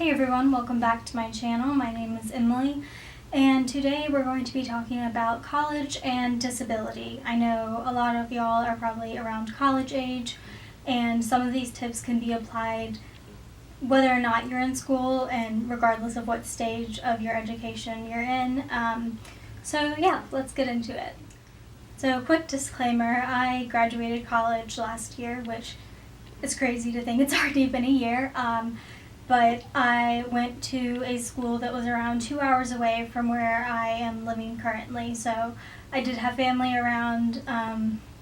Hey everyone, welcome back to my channel. My name is Emily, and today we're going to be talking about college and disability. I know a lot of y'all are probably around college age, and some of these tips can be applied whether or not you're in school and regardless of what stage of your education you're in. So yeah, let's get into it. So quick disclaimer, I graduated college last year, which is crazy to think it's already been a year. But I went to a school that was around 2 hours away from where I am living currently. So I did have family around.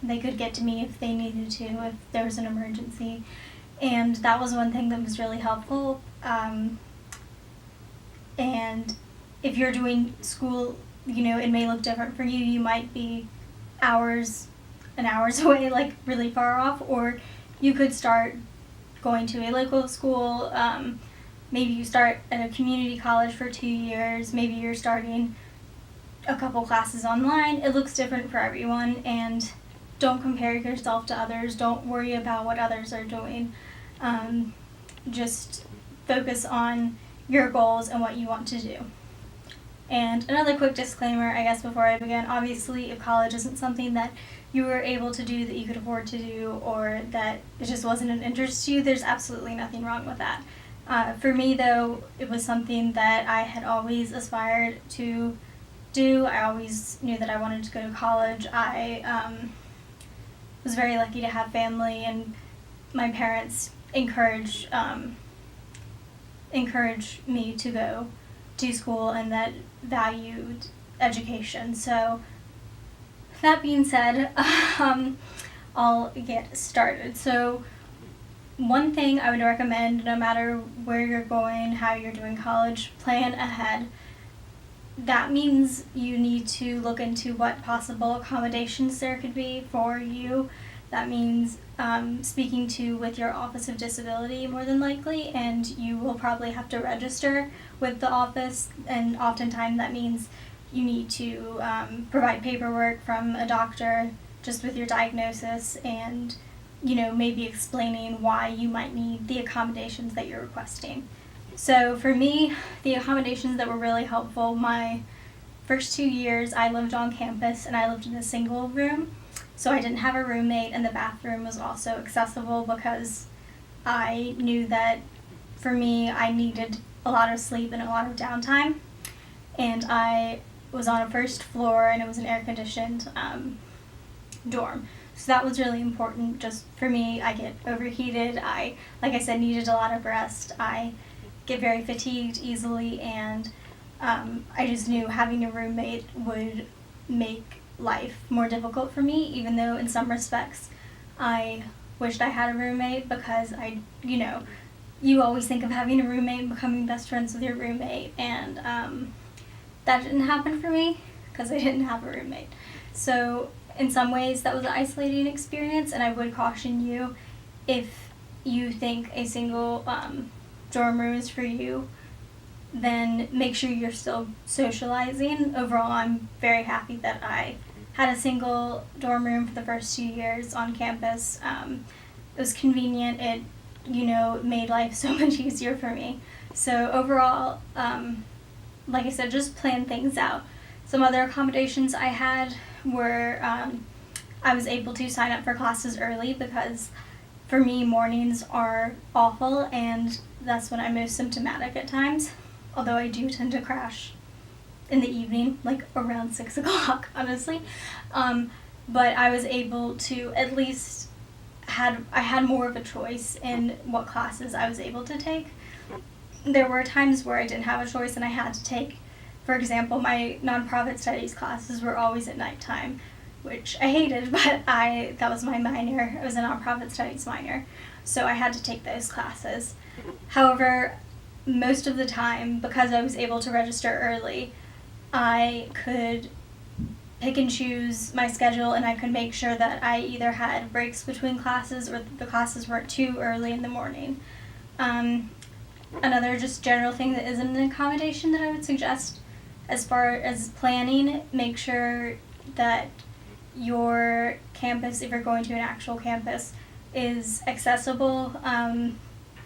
They could get to me if they needed to, if there was an emergency. And that was one thing that was really helpful. And if you're doing school, it may look different for you. You might be hours away, like really far off, or you could start going to a local school. Maybe you start at a community college for 2 years. Maybe you're starting a couple classes online. It looks different for everyone, and don't compare yourself to others. Don't worry about what others are doing. Just focus on your goals and what you want to do. And another quick disclaimer, I guess, before I begin. Obviously, if college isn't something that you were able to do, that you could afford to do, or that it just wasn't an interest to you, there's absolutely nothing wrong with that. For me, though, it was something that I had always aspired to do. I always knew that I wanted to go to college. I was very lucky to have family, and my parents encouraged me to go to school and that valued education. So that being said, I'll get started. So one thing I would recommend, no matter where you're going, how you're doing college, plan ahead. That means you need to look into what possible accommodations there could be for you. That means speaking with your Office of Disability, more than likely, and you will probably have to register with the office, and oftentimes that means you need to provide paperwork from a doctor just with your diagnosis, and maybe explaining why you might need the accommodations that you're requesting. So for me, the accommodations that were really helpful, my first 2 years I lived on campus, and I lived in a single room. So I didn't have a roommate, and the bathroom was also accessible because I knew that for me, I needed a lot of sleep and a lot of downtime. And I was on a first floor, and it was an air-conditioned dorm. So that was really important just for me. I get overheated. Like I said, needed a lot of rest. I get very fatigued easily, and I just knew having a roommate would make life more difficult for me, even though in some respects I wished I had a roommate, because you always think of having a roommate and becoming best friends with your roommate, and that didn't happen for me because I didn't have a roommate. So in some ways that was an isolating experience, and I would caution you, if you think a single dorm room is for you, then make sure you're still socializing. Overall, I'm very happy that I had a single dorm room for the first 2 years on campus. It was convenient. It made life so much easier for me. So overall, like I said, just plan things out. Some other accommodations I had were I was able to sign up for classes early, because for me, mornings are awful, and that's when I'm most symptomatic at times. Although I do tend to crash in the evening, like around 6 o'clock, honestly. But I was able to at least I had more of a choice in what classes I was able to take. There were times where I didn't have a choice and I had to take, for example, my nonprofit studies classes were always at nighttime, which I hated, but that was my minor. I was a nonprofit studies minor, so I had to take those classes. However, most of the time, because I was able to register early, I could pick and choose my schedule, and I could make sure that I either had breaks between classes or the classes weren't too early in the morning. Another just general thing that isn't an accommodation that I would suggest as far as planning, make sure that your campus, if you're going to an actual campus, is accessible,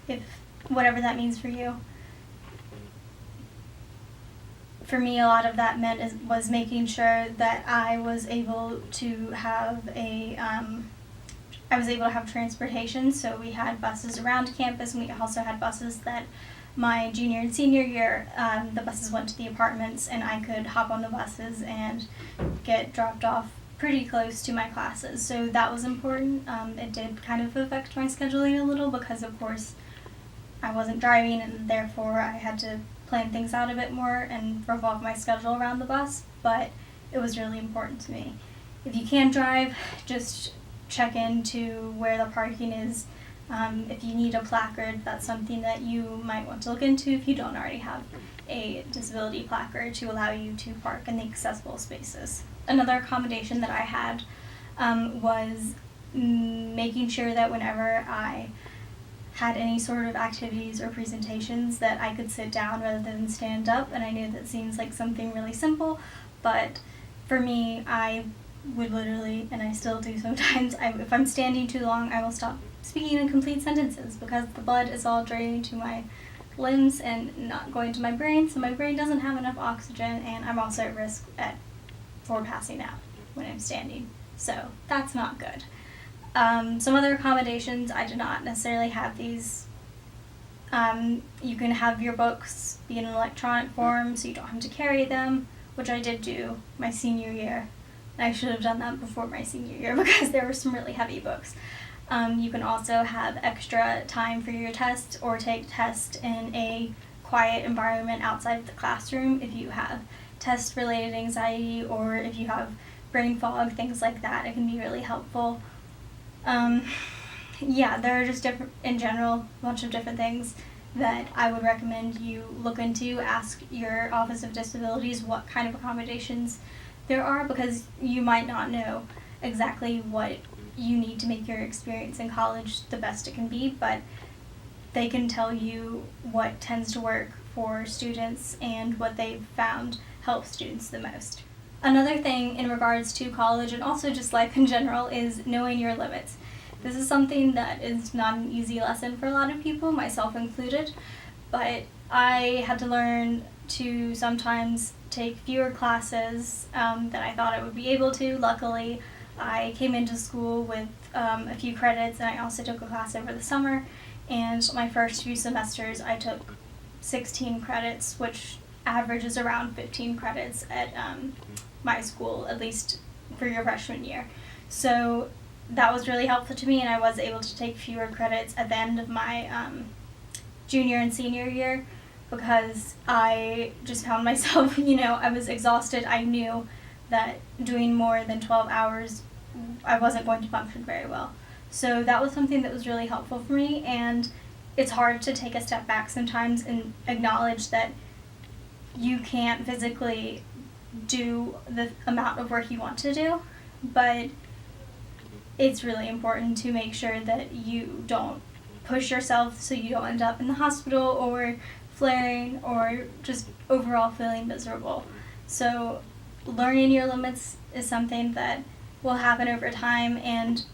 if whatever that means for you. for me, a lot of that was making sure that I was able to have transportation. So we had buses around campus, and we also had buses that my junior and senior year, the buses went to the apartments, and I could hop on the buses and get dropped off pretty close to my classes. So that was important. It did kind of affect my scheduling a little because, of course, I wasn't driving, and therefore I had to plan things out a bit more and revolve my schedule around the bus, but it was really important to me. If you can't drive, just check into where the parking is. If you need a placard, that's something that you might want to look into if you don't already have a disability placard to allow you to park in the accessible spaces. Another accommodation that I had was making sure that whenever I had any sort of activities or presentations that I could sit down rather than stand up, and I knew that seems like something really simple, but for me, I would literally, and I still do sometimes, if I'm standing too long, I will stop speaking in complete sentences because the blood is all draining to my limbs and not going to my brain, so my brain doesn't have enough oxygen, and I'm also at risk for passing out when I'm standing, so that's not good. Some other accommodations, I did not necessarily have these. You can have your books be in an electronic form so you don't have to carry them, which I did do my senior year. I should have done that before my senior year because there were some really heavy books. You can also have extra time for your tests or take tests in a quiet environment outside of the classroom if you have test-related anxiety or if you have brain fog, things like that. It can be really helpful. There are just in general, a bunch of different things that I would recommend you look into. Ask your Office of Disabilities what kind of accommodations there are because you might not know exactly what you need to make your experience in college the best it can be, but they can tell you what tends to work for students and what they've found helps students the most. Another thing in regards to college and also just life in general is knowing your limits. This is something that is not an easy lesson for a lot of people, myself included, but I had to learn to sometimes take fewer classes than I thought I would be able to. Luckily, I came into school with a few credits, and I also took a class over the summer, and my first few semesters I took 16 credits, which averages around 15 credits at my school, at least for your freshman year. So that was really helpful to me, and I was able to take fewer credits at the end of my junior and senior year because I just found myself, I was exhausted. I knew that doing more than 12 hours, I wasn't going to function very well. So that was something that was really helpful for me, and it's hard to take a step back sometimes and acknowledge that you can't physically do the amount of work you want to do, but it's really important to make sure that you don't push yourself so you don't end up in the hospital or flaring or just overall feeling miserable. So learning your limits is something that will happen over time, and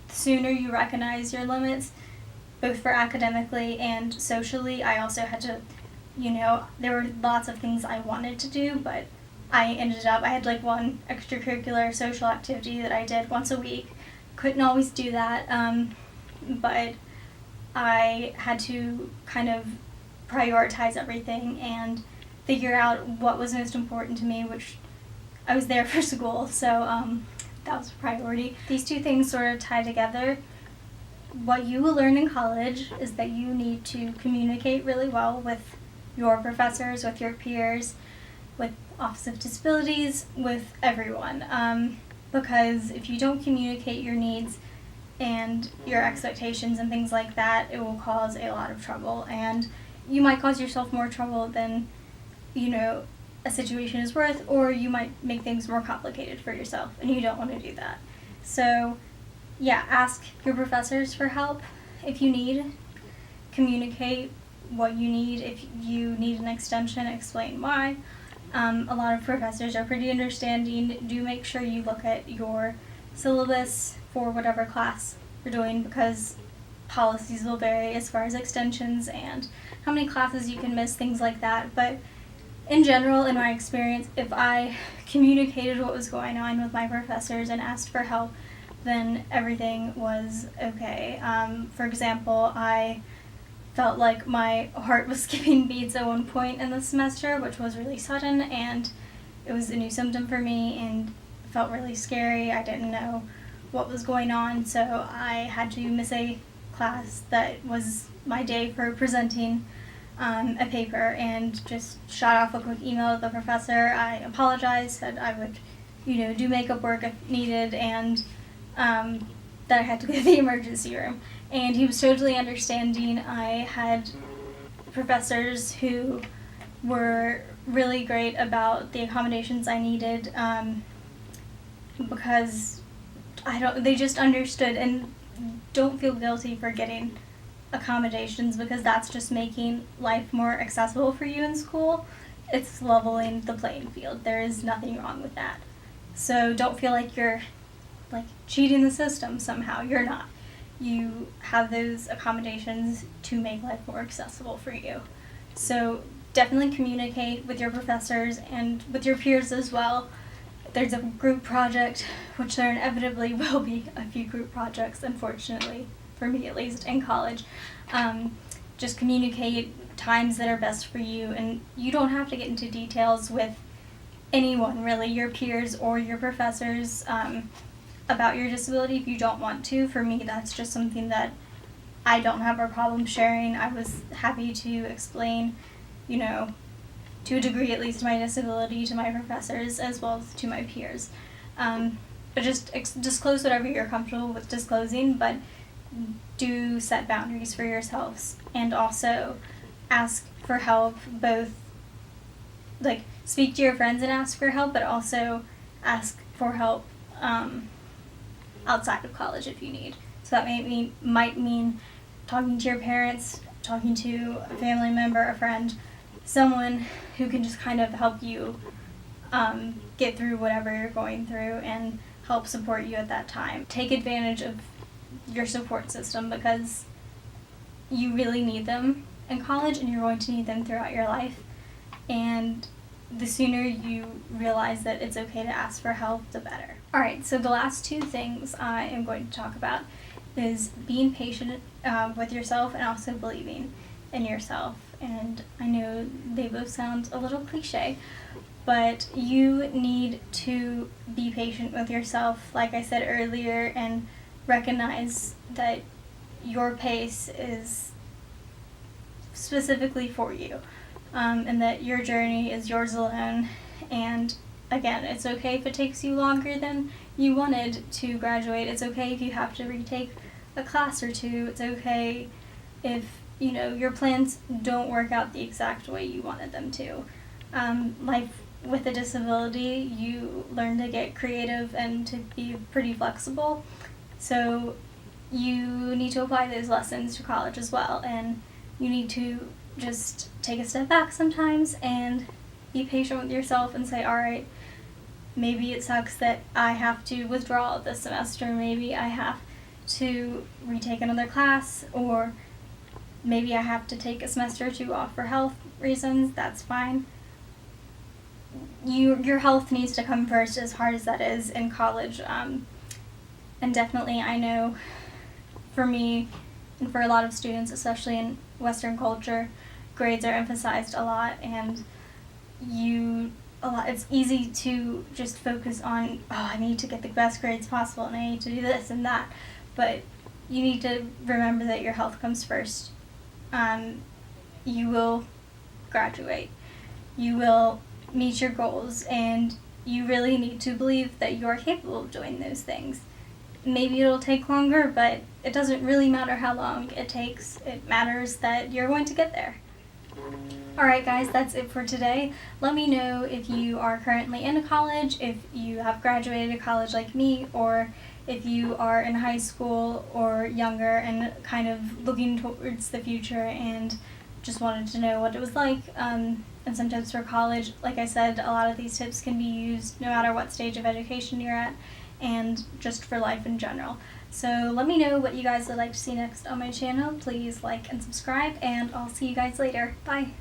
the sooner you recognize your limits, both for academically and socially. I also had to, there were lots of things I wanted to do, but I had one extracurricular social activity that I did once a week. Couldn't always do that, but I had to kind of prioritize everything and figure out what was most important to me, which I was there for school, so that was a priority. These two things sort of tie together. What you will learn in college is that you need to communicate really well with your professors, with your peers, with Office of Disabilities, with everyone. Because if you don't communicate your needs and your expectations and things like that, it will cause a lot of trouble. And you might cause yourself more trouble than, a situation is worth, or you might make things more complicated for yourself, and you don't want to do that. So, ask your professors for help if you need. Communicate what you need. If you need an extension, explain why. A lot of professors are pretty understanding. Do make sure you look at your syllabus for whatever class you're doing, because policies will vary as far as extensions and how many classes you can miss, things like that. But in general, in my experience, if I communicated what was going on with my professors and asked for help, then everything was okay. For example, I felt like my heart was skipping beats at one point in the semester, which was really sudden, and it was a new symptom for me and felt really scary. I didn't know what was going on, so I had to miss a class that was my day for presenting a paper, and just shot off a quick email to the professor. I apologized, said I would, do makeup work if needed, and that I had to go to the emergency room. And he was totally understanding. I had professors who were really great about the accommodations I needed, because they just understood, and don't feel guilty for getting accommodations, because that's just making life more accessible for you in school. It's leveling the playing field. There is nothing wrong with that. So don't feel like you're cheating the system somehow. You're not. You have those accommodations to make life more accessible for you. So definitely communicate with your professors and with your peers as well. There's a group project, which there inevitably will be a few group projects, unfortunately, for me at least, in college. Just communicate times that are best for you, and you don't have to get into details with anyone, really, your peers or your professors, about your disability if you don't want to. For me, that's just something that I don't have a problem sharing. I was happy to explain, to a degree at least, my disability to my professors as well as to my peers. But just disclose whatever you're comfortable with disclosing, but do set boundaries for yourselves, and also ask for help, both speak to your friends and ask for help, but also ask for help outside of college if you need. So that might mean talking to your parents, talking to a family member, a friend, someone who can just kind of help you get through whatever you're going through and help support you at that time. Take advantage of your support system, because you really need them in college, and you're going to need them throughout your life. And the sooner you realize that it's okay to ask for help, the better. Alright, so the last two things I am going to talk about is being patient with yourself, and also believing in yourself. And I know they both sound a little cliche, but you need to be patient with yourself, like I said earlier, and recognize that your pace is specifically for you, and that your journey is yours alone. And again, it's okay if it takes you longer than you wanted to graduate. It's okay if you have to retake a class or two. It's okay if your plans don't work out the exact way you wanted them to. Life with a disability, you learn to get creative and to be pretty flexible. So you need to apply those lessons to college as well, and you need to just take a step back sometimes and be patient with yourself and say, alright, maybe it sucks that I have to withdraw this semester, maybe I have to retake another class, or maybe I have to take a semester or two off for health reasons. That's fine. Your health needs to come first, as hard as that is in college. And definitely, I know for me and for a lot of students, especially in Western culture, grades are emphasized a lot, and it's easy to just focus on, I need to get the best grades possible, and I need to do this and that. But you need to remember that your health comes first. You will graduate. You will meet your goals, and you really need to believe that you are capable of doing those things. Maybe it'll take longer, but it doesn't really matter how long it takes. It matters that you're going to get there. Alright guys, that's it for today. Let me know if you are currently in college, if you have graduated college like me, or if you are in high school or younger and kind of looking towards the future and just wanted to know what it was like, and some tips for college. Like I said, a lot of these tips can be used no matter what stage of education you're at, and just for life in general. So let me know what you guys would like to see next on my channel. Please like and subscribe, and I'll see you guys later. Bye!